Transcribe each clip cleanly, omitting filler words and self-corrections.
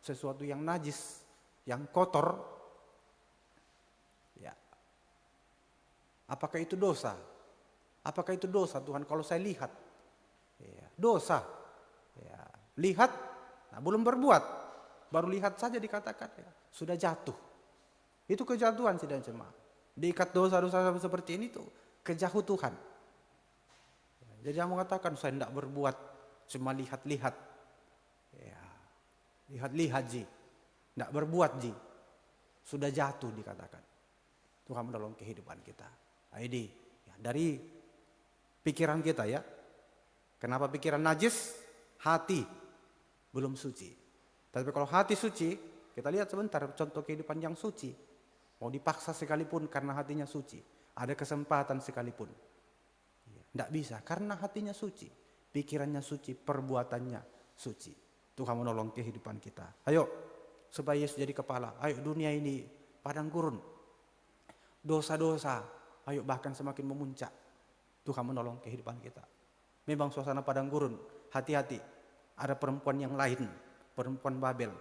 sesuatu yang najis, yang kotor, ya, apakah itu dosa? Apakah itu dosa Tuhan kalau saya lihat? Ya, dosa. Ya, lihat, nah, belum berbuat, baru lihat saja dikatakan ya, sudah jatuh. Itu kejatuhan sidang jemaat. Diikat dosa-dosa seperti ini tuh kejauh Tuhan. Jadi yang mengatakan saya tidak berbuat, cuma lihat-lihat. Ya, lihat-lihat ji, tidak berbuat ji, sudah jatuh dikatakan. Tuhan menolong kehidupan kita. Ini ya, dari pikiran kita ya. Kenapa pikiran najis? Hati belum suci. Tapi kalau hati suci, kita lihat sebentar contoh kehidupan yang suci. Mau dipaksa sekalipun karena hatinya suci. Ada kesempatan sekalipun. Tidak bisa karena hatinya suci. Pikirannya suci, perbuatannya suci. Tuhan menolong kehidupan kita. Ayo, supaya Yesus jadi kepala. Ayo dunia ini padang gurun. Dosa-dosa, ayo bahkan semakin memuncak. Tuhan menolong kehidupan kita. Memang suasana padang gurun, hati-hati. Ada perempuan yang lain, perempuan Babel.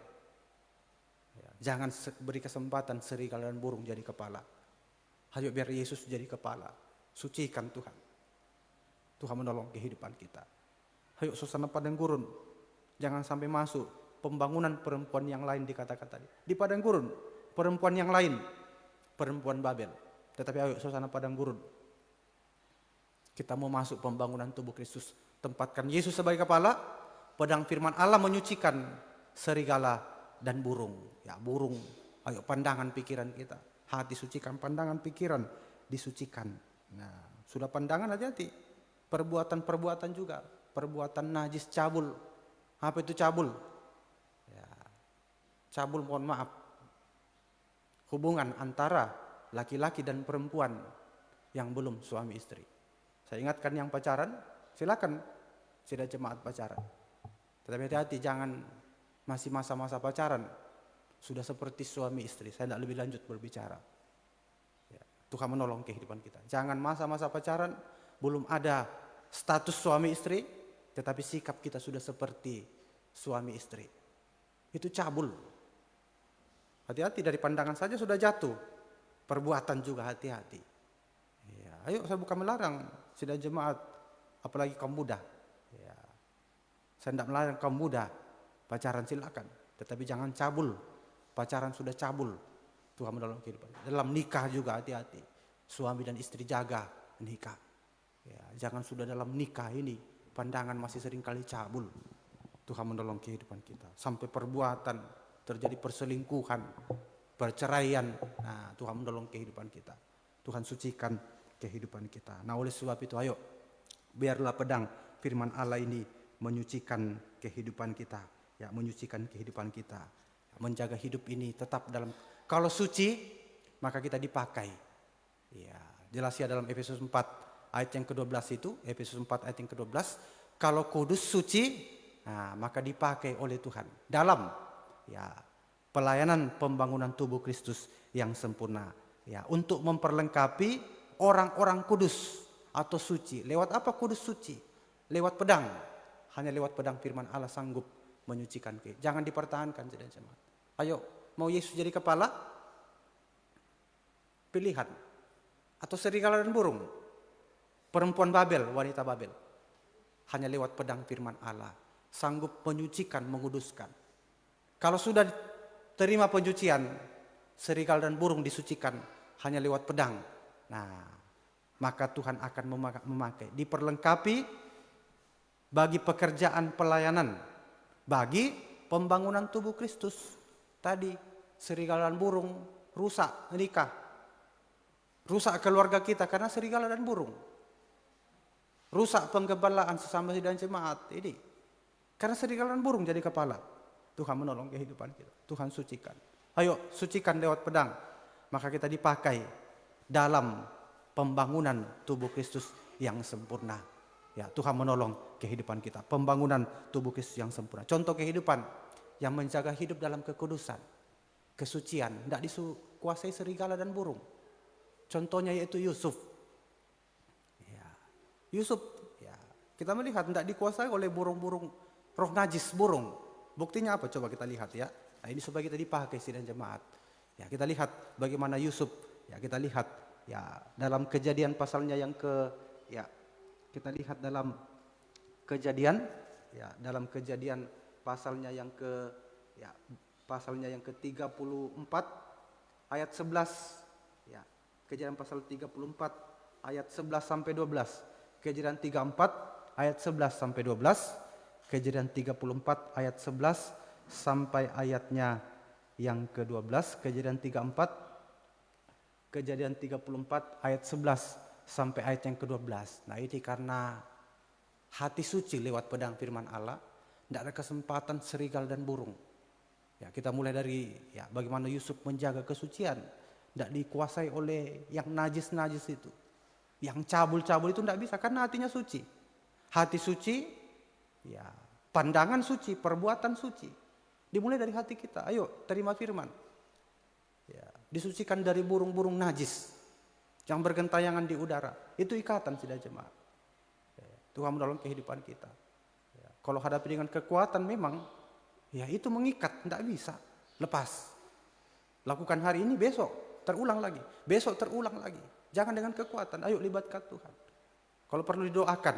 Jangan beri kesempatan serigala dan burung jadi kepala. Ayo biar Yesus jadi kepala. Sucikan Tuhan. Tuhan menolong kehidupan kita. Ayo suasana padang gurun. Jangan sampai masuk pembangunan perempuan yang lain dikatakan tadi. Di padang gurun, perempuan yang lain, perempuan Babel. Tetapi ayo suasana padang gurun. Kita mau masuk pembangunan tubuh Kristus. Tempatkan Yesus sebagai kepala. Pedang firman Allah menyucikan serigala dan burung. Ya burung, ayo pandangan pikiran kita. Hati sucikan, pandangan pikiran disucikan. Nah, sudah pandangan hati-hati. Perbuatan-perbuatan juga. Perbuatan najis, cabul. Apa itu cabul? Ya, cabul mohon maaf. Hubungan antara laki-laki dan perempuan yang belum suami istri. Saya ingatkan yang pacaran, silakan sudah jemaat pacaran. Tetapi hati-hati jangan masih masa-masa pacaran sudah seperti suami istri. Saya tidak lebih lanjut berbicara. Ya, Tuhan menolong kehidupan kita. Jangan masa-masa pacaran belum ada status suami istri, tetapi sikap kita sudah seperti suami istri. Itu cabul. Hati-hati dari pandangan saja sudah jatuh. Perbuatan juga hati-hati. Ya, ayo saya bukan melarang sidang jemaat, apalagi kaum muda. Ya, saya tidak melarang kaum muda pacaran silakan, tetapi jangan cabul. Pacaran sudah cabul. Tuhan menolong kehidupan. Dalam nikah juga hati-hati. Suami dan istri jaga nikah. Ya, jangan sudah dalam nikah ini pandangan masih sering kali cabul. Tuhan menolong kehidupan kita. Sampai perbuatan terjadi perselingkuhan, perceraian. Nah, Tuhan menolong kehidupan kita. Tuhan sucikan kehidupan kita. Nah, oleh sebab itu ayo biarlah pedang firman Allah ini menyucikan kehidupan kita. Ya, menyucikan kehidupan kita. Menjaga hidup ini tetap dalam, kalau suci maka kita dipakai. Ya, jelas ya dalam Efesus 4 ayat yang ke-12 itu, Efesus 4 ayat yang ke-12, kalau kudus suci, nah, maka dipakai oleh Tuhan dalam ya pelayanan pembangunan tubuh Kristus yang sempurna. Ya, untuk memperlengkapi orang-orang kudus atau suci. Lewat apa kudus suci? Lewat pedang. Hanya lewat pedang firman Allah sanggup menyucikan. Jangan dipertahankan sidang jemaat. Ayo, mau Yesus jadi kepala? Pilihan. Atau serigala dan burung? Perempuan Babel, wanita Babel. Hanya lewat pedang firman Allah sanggup menyucikan, menguduskan. Kalau sudah terima pencucian, serigala dan burung disucikan hanya lewat pedang. Nah, maka Tuhan akan memakai, diperlengkapi bagi pekerjaan pelayanan, bagi pembangunan tubuh Kristus. Tadi serigala dan burung rusak nikah, rusak keluarga kita karena serigala dan burung, rusak penggembalaan sesama sidang jemaat ini karena serigala dan burung jadi kepala. Tuhan menolong kehidupan kita. Tuhan sucikan. Ayo sucikan lewat pedang, maka kita dipakai dalam pembangunan tubuh Kristus yang sempurna. Ya, Tuhan menolong kehidupan kita, pembangunan tubuh Kristus yang sempurna. Contoh kehidupan yang menjaga hidup dalam kekudusan, kesucian, tidak dikuasai serigala dan burung. Contohnya yaitu Yusuf. Ya, Yusuf, ya, kita melihat tidak dikuasai oleh burung-burung roh najis burung. Buktinya apa? Coba kita lihat ya. Nah, ini supaya kita dipakai sidang jemaat. Ya, kita lihat bagaimana Yusuf. Ya, kita lihat ya dalam Kejadian pasalnya yang ya kita lihat dalam Kejadian ya dalam Kejadian pasalnya yang ya pasalnya yang ke-34 ayat 11 ya. Kejadian pasal 34 ayat 11 sampai 12. Kejadian 34 ayat 11 sampai 12. Kejadian 34 ayat 11 sampai ayatnya yang ke-12. Kejadian 34 ayat 11 sampai ayat yang ke-12. Nah, ini karena hati suci lewat pedang firman Allah, tidak ada kesempatan serigala dan burung. Ya, kita mulai dari ya bagaimana Yusuf menjaga kesucian, tidak dikuasai oleh yang najis-najis itu. Yang cabul-cabul itu tidak bisa karena hatinya suci. Hati suci, ya pandangan suci, perbuatan suci. Dimulai dari hati kita. Ayo terima firman. Ya, disucikan dari burung-burung najis yang bergentayangan di udara. Itu ikatan sudah jemaat. Ya, Tuhan menolong kehidupan kita. Ya, kalau hadapi dengan kekuatan memang, ya itu mengikat, tidak bisa lepas. Lakukan hari ini, besok terulang lagi, besok terulang lagi. Jangan dengan kekuatan, ayo libatkan Tuhan. Kalau perlu didoakan,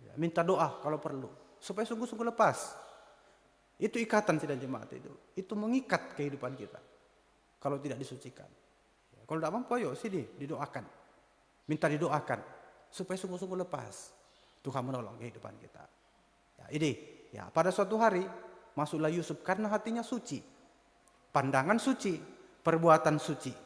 ya, minta doa kalau perlu, supaya sungguh-sungguh lepas. Itu ikatan tidak jemaat itu. Itu mengikat kehidupan kita. Kalau tidak disucikan. Ya, kalau tidak mampu, ayo sini didoakan. Minta didoakan supaya sungguh-sungguh lepas. Tuhan menolong kehidupan kita. Ya, ini, ya pada suatu hari masuklah Yusuf karena hatinya suci, pandangan suci, perbuatan suci,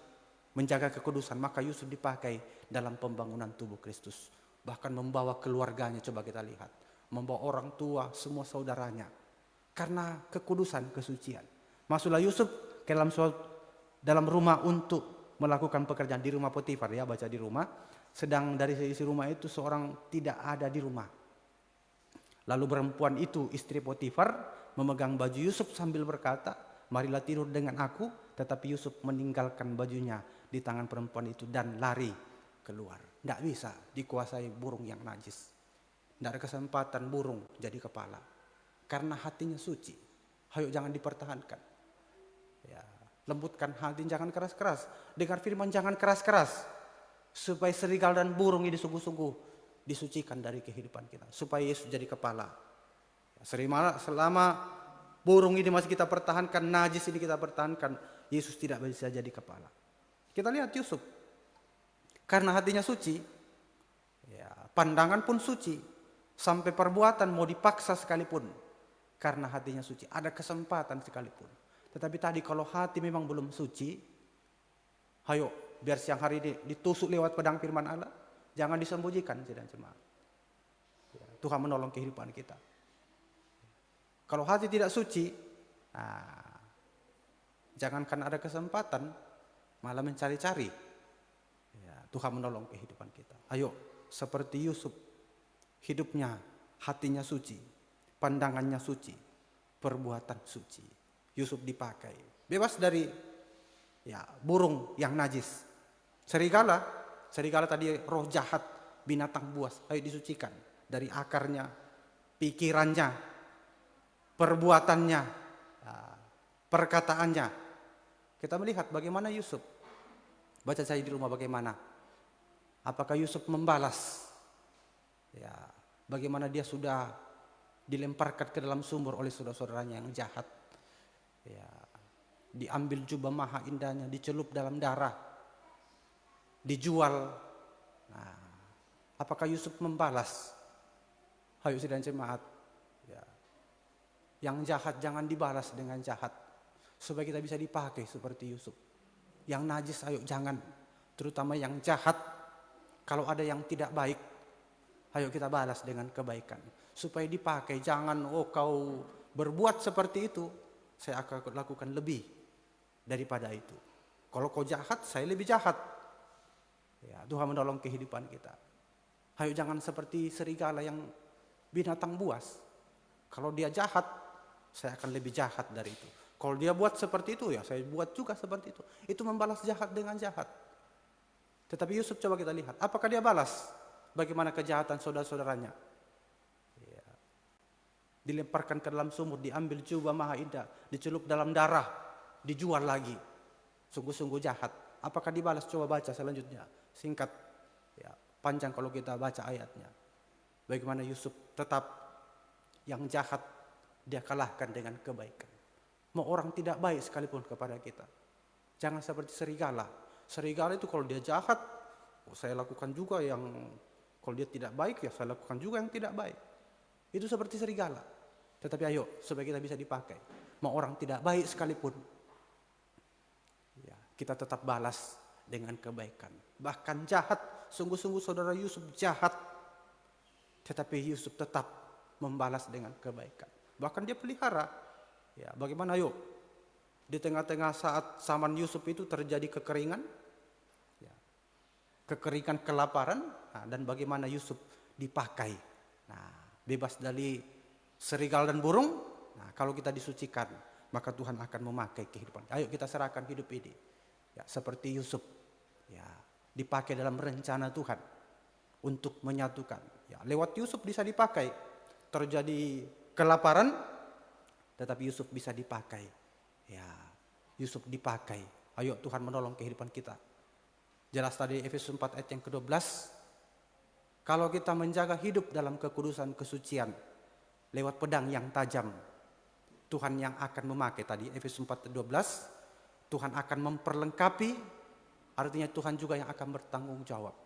menjaga kekudusan. Maka Yusuf dipakai dalam pembangunan tubuh Kristus. Bahkan membawa keluarganya, coba kita lihat, membawa orang tua, semua saudaranya, karena kekudusan, kesucian. Masuklah Yusuf ke dalam rumah untuk melakukan pekerjaan di rumah Potifar, ya baca di rumah. Sedang dari isi rumah itu seorang tidak ada di rumah. Lalu perempuan itu, istri Potifar, memegang baju Yusuf sambil berkata, marilah tidur dengan aku. Tetapi Yusuf meninggalkan bajunya di tangan perempuan itu dan lari keluar. Tidak bisa dikuasai burung yang najis. Tidak ada kesempatan burung jadi kepala. Karena hatinya suci. Ayo jangan dipertahankan. Ya, lembutkan hati, jangan keras-keras. Dengar firman, jangan keras-keras. Supaya serigala dan burung ini sungguh-sungguh disucikan dari kehidupan kita. Supaya Yesus jadi kepala. Selama burung ini masih kita pertahankan, najis ini kita pertahankan, Yesus tidak bisa jadi kepala. Kita lihat Yusuf. Karena hatinya suci, ya, pandangan pun suci. Sampai perbuatan mau dipaksa sekalipun. Karena hatinya suci, ada kesempatan sekalipun. Tetapi tadi kalau hati memang belum suci, ayo biar siang hari ini ditusuk lewat pedang firman Allah, jangan disembunyikan sidang jemaat. Ya, Tuhan menolong kehidupan kita. Kalau hati tidak suci, jangankan ada kesempatan, malah mencari-cari. Ya, Tuhan menolong kehidupan kita. Ayo seperti Yusuf, hidupnya, hatinya suci, pandangannya suci, perbuatan suci. Yusuf dipakai, bebas dari ya burung yang najis. Serigala tadi roh jahat, binatang buas, ayo disucikan dari akarnya, pikirannya, perbuatannya, perkataannya. Kita melihat bagaimana Yusuf. Baca saya di rumah bagaimana. Apakah Yusuf membalas? Ya, bagaimana dia sudah dilemparkan ke dalam sumur oleh saudara-saudaranya yang jahat. Ya, diambil jubah maha indahnya, dicelup dalam darah, dijual. Nah, apakah Yusuf membalas? Ayo sidang jemaat. Ya. Yang jahat jangan dibalas dengan jahat, supaya kita bisa dipakai seperti Yusuf. Yang najis ayo jangan, terutama yang jahat. Kalau ada yang tidak baik, ayo kita balas dengan kebaikan, supaya dipakai. Jangan kau berbuat seperti itu, saya akan lakukan lebih daripada itu. Kalau kau jahat, saya lebih jahat. Ya, Tuhan menolong kehidupan kita. Ayo jangan seperti serigala yang binatang buas. Kalau dia jahat, saya akan lebih jahat dari itu. Kalau dia buat seperti itu, ya saya buat juga seperti itu. Itu membalas jahat dengan jahat. Tetapi Yusuf coba kita lihat, apakah dia balas bagaimana kejahatan saudara-saudaranya? Ya. dilemparkan ke dalam sumur, diambil jubah maha indah, dicelup dalam darah, dijual lagi. Sungguh-sungguh jahat. Apakah dibalas? Coba baca selanjutnya. Singkat, ya, panjang kalau kita baca ayatnya. Bagaimana Yusuf tetap yang jahat dia kalahkan dengan kebaikan. Mau orang tidak baik sekalipun kepada kita, jangan seperti serigala. Serigala itu kalau dia jahat, saya lakukan juga yang, kalau dia tidak baik ya saya lakukan juga yang tidak baik. Itu seperti serigala. Tetapi ayo supaya kita bisa dipakai. Mau orang tidak baik sekalipun, ya, kita tetap balas dengan kebaikan. Bahkan jahat, sungguh-sungguh saudara Yusuf jahat, tetapi Yusuf tetap membalas dengan kebaikan. Bahkan dia pelihara. Ya, bagaimana yuk? Di tengah-tengah saat zaman Yusuf itu terjadi kekeringan, ya, kekeringan, kelaparan, nah, dan bagaimana Yusuf dipakai. Nah, bebas dari serigala dan burung. Nah, kalau kita disucikan, maka Tuhan akan memakai kehidupan. Ayo kita serahkan hidup ini, ya, seperti Yusuf, ya, dipakai dalam rencana Tuhan untuk menyatukan. Ya, lewat Yusuf bisa dipakai. Terjadi kelaparan, tetapi Yusuf bisa dipakai. Ya, Yusuf dipakai. Ayo Tuhan menolong kehidupan kita. Jelas tadi Efesus 4 ayat yang ke-12. Kalau kita menjaga hidup dalam kekudusan kesucian lewat pedang yang tajam, Tuhan yang akan memakai tadi Efesus 4:12, Tuhan akan memperlengkapi, artinya Tuhan juga yang akan bertanggung jawab.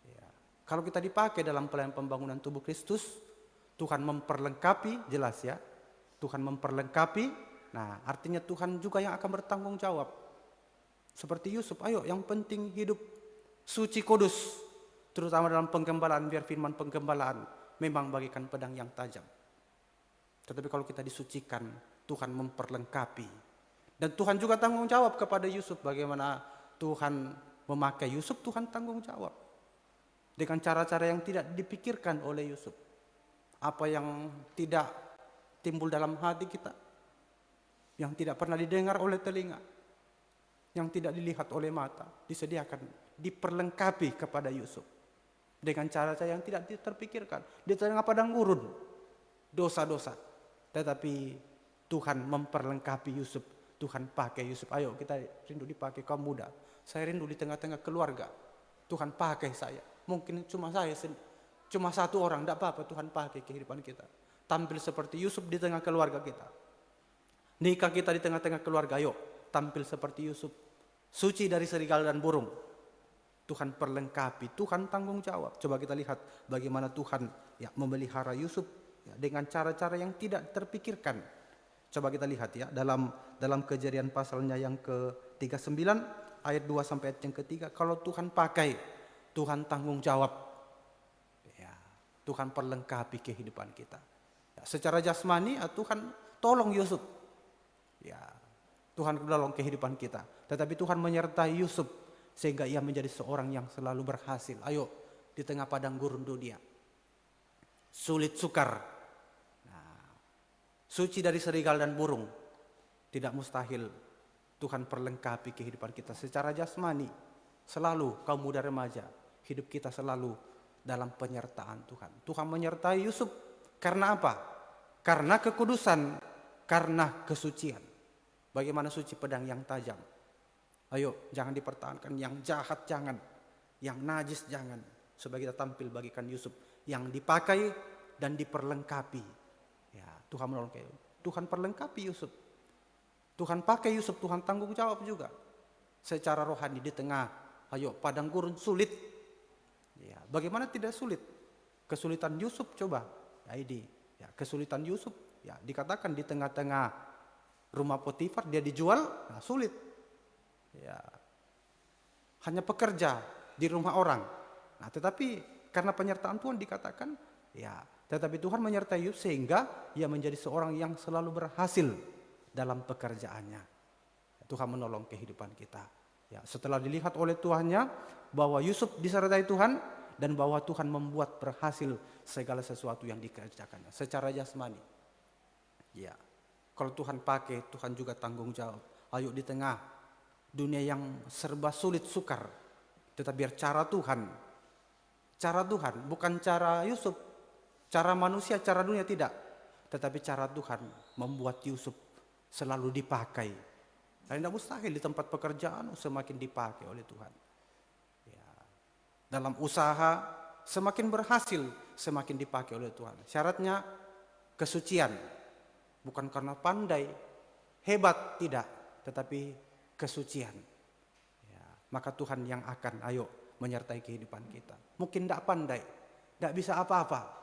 Ya. Kalau kita dipakai dalam pelayanan pembangunan tubuh Kristus, Tuhan memperlengkapi, jelas ya. Tuhan memperlengkapi, nah artinya Tuhan juga yang akan bertanggung jawab. Seperti Yusuf, ayo yang penting hidup suci kudus, terutama dalam penggembalaan, biar firman penggembalaan memang bagikan pedang yang tajam. Tetapi kalau kita disucikan, Tuhan memperlengkapi. Dan Tuhan juga tanggung jawab kepada Yusuf. Bagaimana Tuhan memakai Yusuf, Tuhan tanggung jawab. Dengan cara-cara yang tidak dipikirkan oleh Yusuf. Apa yang tidak timbul dalam hati kita, yang tidak pernah didengar oleh telinga, yang tidak dilihat oleh mata, disediakan, diperlengkapi kepada Yusuf. Dengan cara-cara yang tidak terpikirkan. Di tengah padang gurun, dosa-dosa. Tetapi Tuhan memperlengkapi Yusuf. Tuhan pakai Yusuf. Ayo kita rindu dipakai, kaum muda. Saya rindu di tengah-tengah keluarga. Tuhan pakai saya. Mungkin cuma saya, cuma satu orang, tidak apa-apa, Tuhan pakai kehidupan kita. Tampil seperti Yusuf di tengah keluarga kita. Nikah kita di tengah-tengah keluarga, ayo tampil seperti Yusuf. Suci dari serigala dan burung. Tuhan perlengkapi, Tuhan tanggung jawab. Coba kita lihat bagaimana Tuhan ya memelihara Yusuf ya, dengan cara-cara yang tidak terpikirkan. Coba kita lihat ya dalam Kejadian pasalnya yang ke-39 ayat 2 sampai ayat yang ke-3. Kalau Tuhan pakai, Tuhan tanggung jawab. Ya, Tuhan perlengkapi kehidupan kita. Ya, secara jasmani Tuhan tolong Yusuf. Ya, Tuhan tolong kehidupan kita. Tetapi Tuhan menyertai Yusuf sehingga ia menjadi seorang yang selalu berhasil. Ayo di tengah padang gurun dunia, sulit sukar, suci dari serigala dan burung, tidak mustahil Tuhan perlengkapi kehidupan kita secara jasmani. Selalu kaum muda remaja, hidup kita selalu dalam penyertaan Tuhan. Tuhan menyertai Yusuf karena apa? Karena kekudusan, karena kesucian. Bagaimana suci pedang yang tajam. Ayo jangan dipertahankan, yang jahat jangan, yang najis jangan. Supaya kita tampil bagikan Yusuf yang dipakai dan diperlengkapi. Ya, Tuhan menolong kita. Tuhan perlengkapi Yusuf. Tuhan pakai Yusuf, Tuhan tanggung jawab juga. Secara rohani di tengah, ayo padang gurun sulit. Ya, bagaimana tidak sulit? Kesulitan Yusuf coba. Ya ini, ya, kesulitan Yusuf. Ya, dikatakan di tengah-tengah rumah Potifar dia dijual, nah sulit. Ya, hanya pekerja di rumah orang. Nah, tetapi karena penyertaan Tuhan dikatakan, ya, tetapi Tuhan menyertai Yusuf sehingga ia menjadi seorang yang selalu berhasil dalam pekerjaannya. Tuhan menolong kehidupan kita. Ya, setelah dilihat oleh Tuhannya bahwa Yusuf disertai Tuhan dan bahwa Tuhan membuat berhasil segala sesuatu yang dikerjakannya secara jasmani. Ya, kalau Tuhan pakai, Tuhan juga tanggung jawab. Ayo di tengah dunia yang serba sulit sukar, tetapi biar cara Tuhan bukan cara Yusuf. Cara manusia, cara dunia tidak. Tetapi cara Tuhan membuat Yusuf selalu dipakai. Dan tidak mustahil di tempat pekerjaan semakin dipakai oleh Tuhan. Ya. Dalam usaha semakin berhasil, semakin dipakai oleh Tuhan. Syaratnya kesucian. Bukan karena pandai, hebat, tidak. Tetapi kesucian. Ya. Maka Tuhan yang akan menyertai kehidupan kita. Mungkin tidak pandai, tidak bisa apa-apa.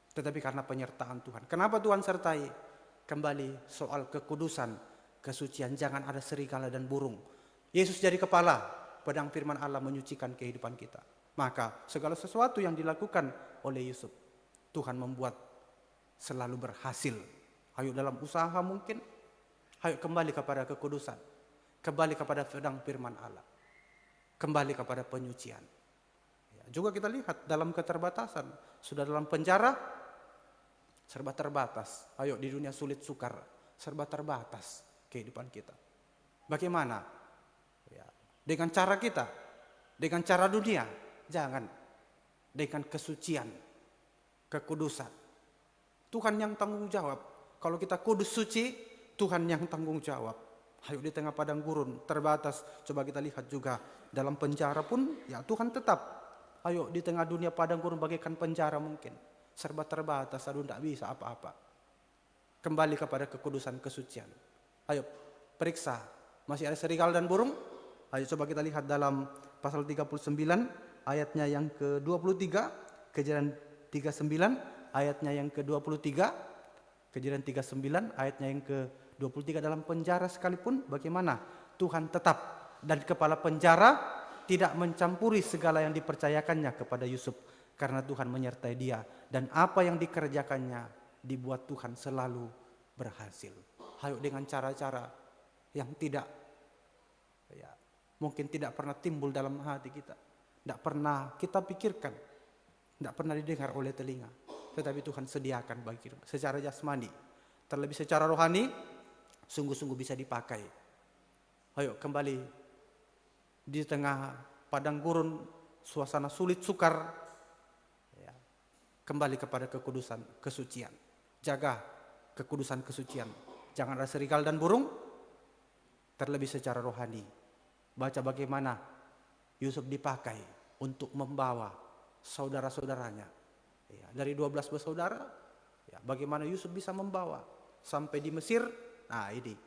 Tetapi karena penyertaan Tuhan. Kenapa Tuhan sertai? Kembali soal kekudusan, kesucian. Jangan ada serigala dan burung. Yesus jadi kepala. Pedang firman Allah menyucikan kehidupan kita. Maka segala sesuatu yang dilakukan oleh Yusuf, Tuhan membuat selalu berhasil. Ayo dalam usaha mungkin. Ayo kembali kepada kekudusan. Kembali kepada pedang firman Allah. Kembali kepada penyucian. Ya, juga kita lihat dalam keterbatasan. Sudah dalam penjara, serba terbatas. Ayo di dunia sulit sukar, serba terbatas kehidupan kita. Bagaimana? Ya, dengan cara kita, dengan cara dunia, jangan. Dengan kesucian, kekudusan. Tuhan yang tanggung jawab. Kalau kita kudus suci, Tuhan yang tanggung jawab. Ayo di tengah padang gurun, terbatas. Coba kita lihat juga dalam penjara pun, ya Tuhan tetap. Ayo di tengah dunia padang gurun bagaikan penjara mungkin. Serba terbatas, aduh tidak bisa apa-apa. Kembali kepada kekudusan kesucian. Ayo periksa, masih ada serigala dan burung? Ayo coba kita lihat dalam pasal 39 ayatnya yang ke-23, Kejadian 39 ayatnya yang ke-23, Kejadian 39 ayatnya yang ke-23. Dalam penjara sekalipun bagaimana Tuhan tetap, dan kepala penjara tidak mencampuri segala yang dipercayakannya kepada Yusuf. Karena Tuhan menyertai dia. Dan apa yang dikerjakannya dibuat Tuhan selalu berhasil. Ayo dengan cara-cara yang tidak, ya, mungkin tidak pernah timbul dalam hati kita. Tidak pernah kita pikirkan. Tidak pernah didengar oleh telinga. Tetapi Tuhan sediakan bagi kita. Secara jasmani. Terlebih secara rohani. Sungguh-sungguh bisa dipakai. Ayo kembali. Di tengah padang gurun. Suasana sulit sukar. Kembali kepada kekudusan, kesucian. Jaga kekudusan, kesucian. Jangan ada serigala dan burung. Terlebih secara rohani. Baca bagaimana Yusuf dipakai untuk membawa saudara-saudaranya. Ya, dari 12 bersaudara, ya, bagaimana Yusuf bisa membawa sampai di Mesir. Nah ini.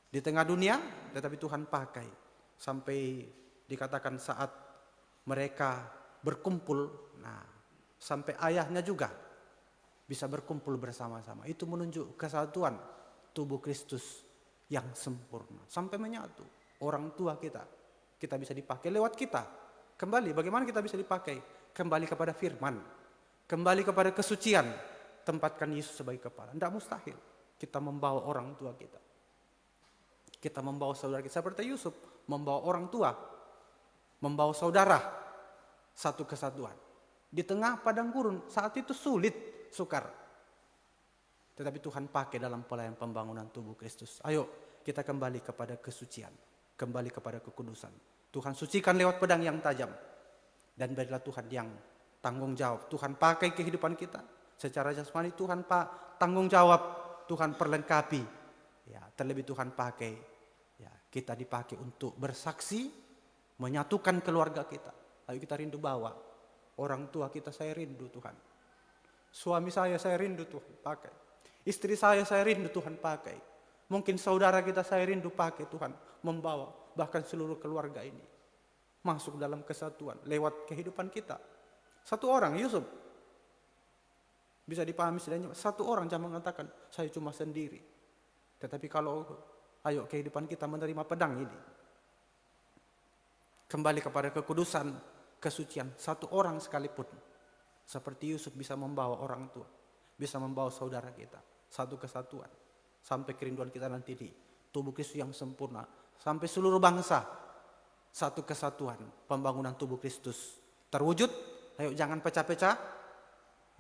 Di tengah dunia, tetapi Tuhan pakai. Sampai dikatakan saat mereka berkumpul, nah, sampai ayahnya juga bisa berkumpul bersama-sama. Itu menunjuk kesatuan tubuh Kristus yang sempurna. Sampai menyatu. Orang tua kita bisa dipakai lewat kita. Kembali, bagaimana kita bisa dipakai? Kembali kepada firman. Kembali kepada kesucian. Tempatkan Yesus sebagai kepala. Tidak mustahil kita membawa orang tua kita. Kita membawa saudara kita. Seperti Yusuf membawa orang tua. Membawa saudara. Satu kesatuan. Di tengah padang gurun saat itu sulit, sukar. Tetapi Tuhan pakai dalam pelayanan pembangunan tubuh Kristus. Ayo kita kembali kepada kesucian. Kembali kepada kekudusan. Tuhan sucikan lewat pedang yang tajam. Dan berilah Tuhan yang tanggung jawab. Tuhan pakai kehidupan kita. Secara jasmani Tuhan tanggung jawab. Tuhan perlengkapi. Ya, terlebih Tuhan pakai. Ya, kita dipakai untuk bersaksi. Menyatukan keluarga kita. Ayo kita rindu bawa. Orang tua kita saya rindu Tuhan. Suami saya rindu Tuhan pakai. Istri saya rindu Tuhan pakai. Mungkin saudara kita saya rindu pakai Tuhan. Membawa bahkan seluruh keluarga ini. Masuk dalam kesatuan lewat kehidupan kita. Satu orang Yusuf. Bisa dipahami setidaknya. Satu orang jangan mengatakan saya cuma sendiri. Tetapi kalau ayo kehidupan kita menerima pedang ini. Kembali kepada kekudusan. Kesucian satu orang sekalipun seperti Yusuf bisa membawa orang tua, bisa membawa saudara kita, satu kesatuan sampai kerinduan kita nanti di tubuh Kristus yang sempurna, sampai seluruh bangsa satu kesatuan pembangunan tubuh Kristus terwujud. Ayo jangan pecah-pecah,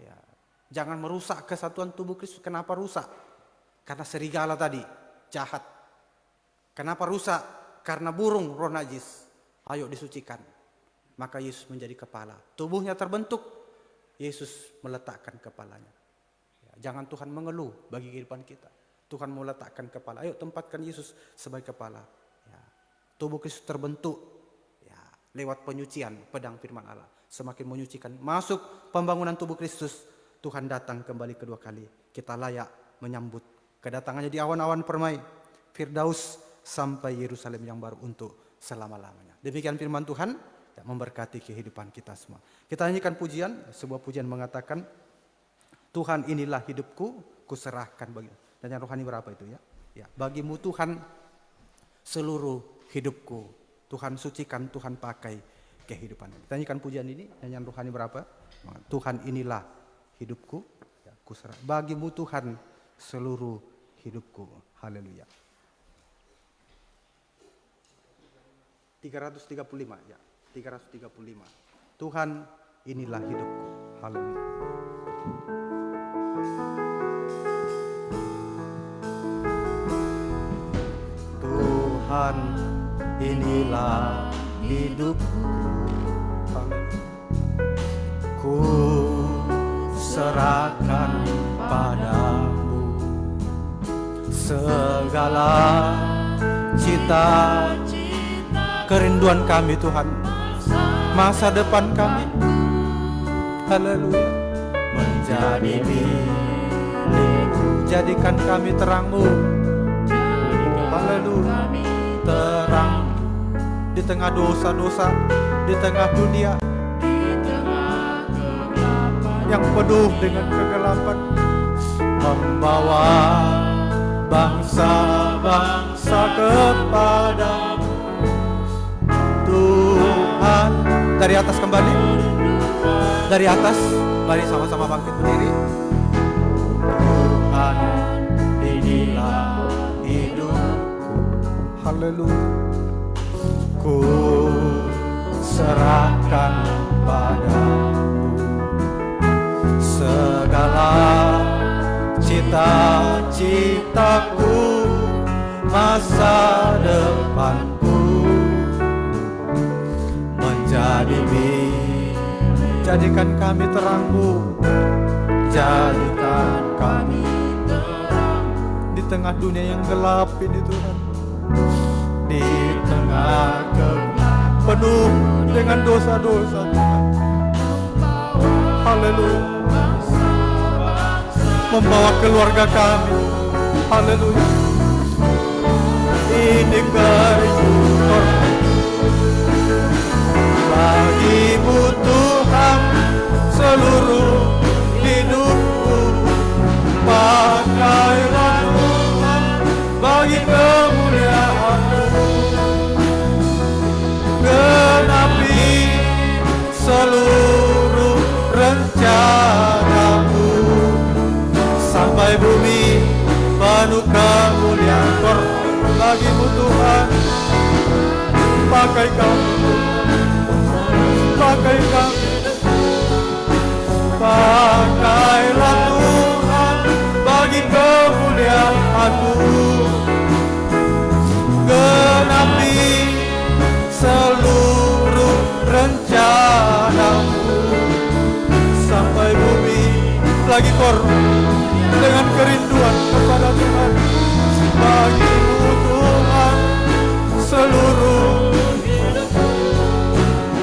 ya, jangan merusak kesatuan tubuh Kristus. Kenapa rusak? Karena serigala tadi jahat. Kenapa rusak? Karena burung roh najis. Ayo disucikan. Maka Yesus menjadi kepala. Tubuhnya terbentuk Yesus meletakkan kepalanya. Ya, jangan Tuhan mengeluh bagi kehidupan kita. Tuhan mau letakkan kepala. Ayo tempatkan Yesus sebagai kepala. Ya, tubuh Kristus terbentuk ya, lewat penyucian pedang firman Allah. Semakin menyucikan, masuk pembangunan tubuh Kristus. Tuhan datang kembali kedua kali. Kita layak menyambut kedatangannya di awan-awan permai Firdaus sampai Yerusalem yang baru untuk selama-lamanya. Demikian firman Tuhan yang memberkati kehidupan kita semua. Kita nyanyikan pujian, sebuah pujian mengatakan, Tuhan inilah hidupku, kuserahkan bagimu. Dan yang rohani berapa itu ya? Ya, bagimu Tuhan seluruh hidupku. Tuhan sucikan, Tuhan pakai kehidupan. Kita nyanyikan pujian ini, nyanyian rohani berapa? Tuhan inilah hidupku, ya, kuserah. Bagimu Tuhan seluruh hidupku. Haleluya. 335 ya. 335. Tuhan inilah hidupku. Haleluya. Tuhan inilah hidupku. Haleluya. Ku serahkan padamu segala cita-cita, kerinduan kami Tuhan, masa depan kami. Haleluya. Menjadi milikmu, jadikan kami terang-Mu. Haleluya. Terang di tengah dosa-dosa, di tengah dunia yang penuh dengan kegelapan, membawa bangsa-bangsa kepadamu. Tuhan, dari atas kembali, dari atas, mari sama-sama bangkit berdiri. Tuhan inilah hidupku. Haleluya. Ku serahkan padamu segala cita-citaku, masa depanku, menjadi milik. Jadikan kami terang-Mu, jadikan kami terang di tengah dunia yang gelap ini Tuhan, di tengah gelap penuh dengan dosa-dosa Tuhan. Haleluya. Membawa keluarga kami. Haleluya. Ini kerinduan bagimu Tuhan seluruh hidupku. Pakailah Tuhan bagi kemuliaan-Mu. Genapi seluruh rencana-Mu sampai bumi penuh kemuliaan. Bagimu Tuhan, pakai kami, pakai kami, pakailah Tuhan bagi kemuliaan-Mu. Genapi seluruh rencana-Mu sampai bumi lagi dengan kerinduan kepada Tuhan. Bagimu Tuhan seluruh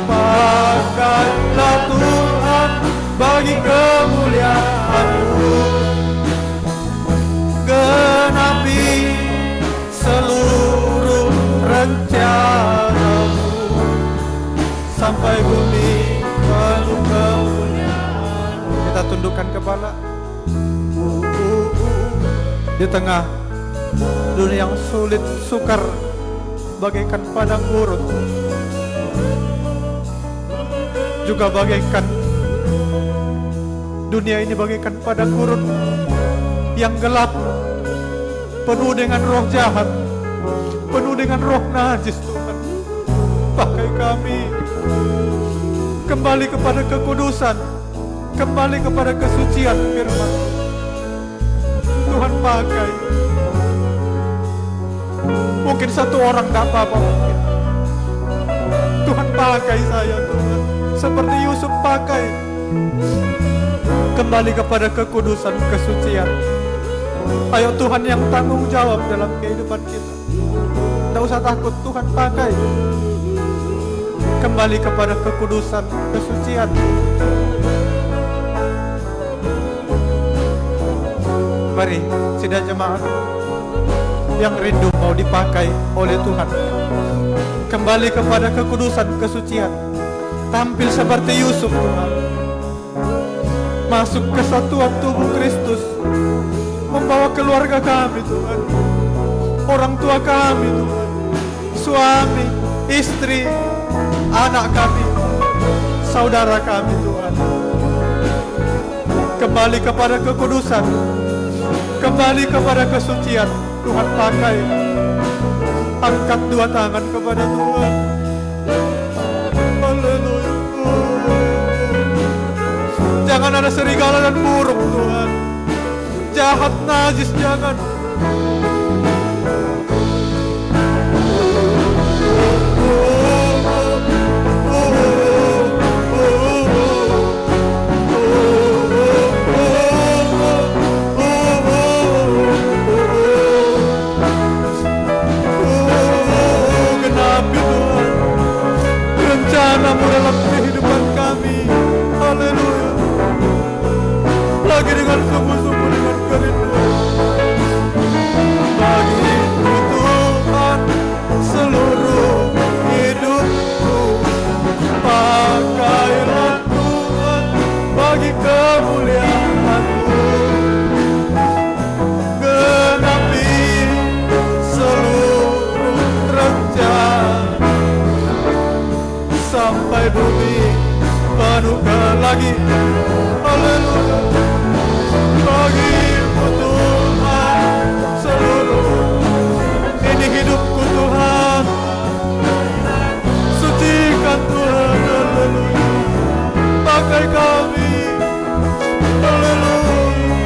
pakailah Tuhan bagi kemuliaan-Mu. Genapi seluruh rencana-Mu sampai bumi penuh kemuliaan-Mu. Kita tundukkan kepala. Di tengah dunia yang sulit sukar bagaikan padang gurun, juga bagaikan dunia ini bagaikan padang gurun yang gelap, penuh dengan roh jahat, penuh dengan roh najis. Tuhan, pakai kami kembali kepada kekudusan, kembali kepada kesucian firman. Tuhan, pakai. Mungkin satu orang tidak apa-apa, mungkin Tuhan pakai saya Tuhan, seperti Yusuf pakai Kembali kepada kekudusan, kesucian. Ayo Tuhan yang tanggung jawab dalam kehidupan kita. Tidak usah takut, Tuhan pakai. Kembali kepada kekudusan, kesucian. Mari sidang jemaat yang rindu mau dipakai oleh Tuhan, kembali kepada kekudusan, kesucian. Tampil seperti Yusuf, Tuhan. Masuk kesatuan tubuh Kristus, membawa keluarga kami, Tuhan. Orang tua kami, Tuhan. Suami, istri, anak kami, saudara kami, Tuhan. Kembali kepada kekudusan, kembali kepada kesucian. Tuhan pakai. Angkat dua tangan kepada Tuhan. Haleluya. Jangan ada serigala dan burung, Tuhan. Jahat, najis, jangan. Rencanamu dalam kehidupan kami. Haleluya. Lagi dengan sungguh-sungguh, dengan kerinduan. Bagimu Tuhan seluruh hidupku. Pakailah Tuhan bagi kemuliaan-Mu. Genapi seluruh rencana sampai bumi penuhkan lagi. Haleluya. Bagimu Tuhan seluruh ini hidupku, Tuhan. Sucikan Tuhan. Haleluya. Pakai kami. Haleluya.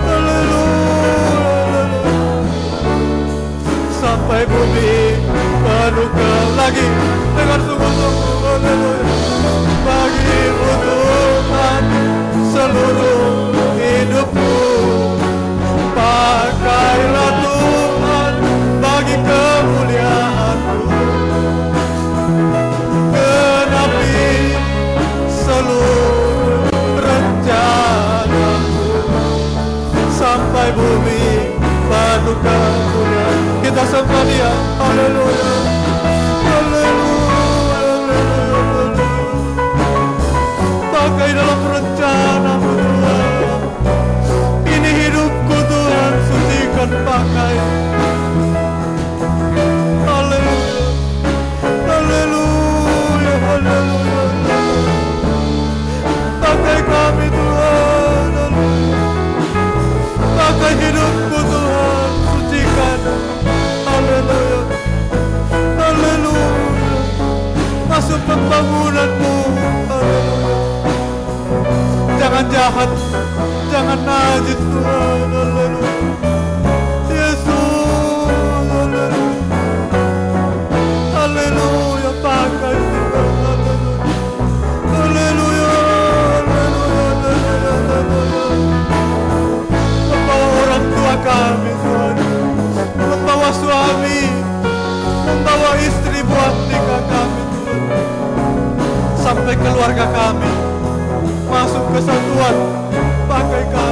Haleluya. Sampai bumi penuhkan lagi dengan sungguh-sungguh. Haleluya. Bagimu Tuhan seluruh hidupku. Pakailah Tuhan bagi kemuliaan-Mu. Genapi seluruh rencana-Mu sampai bumi penuh kemuliaan. Kita sembah Dia. Haleluya. Pakai dalam rencana-Mu, Tuhan. Ini hidupku, Tuhan. Sucikan, pakai. Haleluya. Haleluya. Haleluya. Pakai kami, Tuhan. Pakai hidupku, Tuhan. Sucikan. Haleluya. Haleluya. Masuk pembangunan-Mu. Haleluya. Jangan jahat, jangan najis, Tuhan. Haleluya. Yesus. Haleluya. Haleluya. Pakai Tuhan. Haleluya. Haleluya. Haleluya. Membawa orang tua kami, Tuhan. Membawa suami, membawa istri buat nikah kami, Tuhan. Sampai keluarga kami masuk kesatuan. Pakai kami.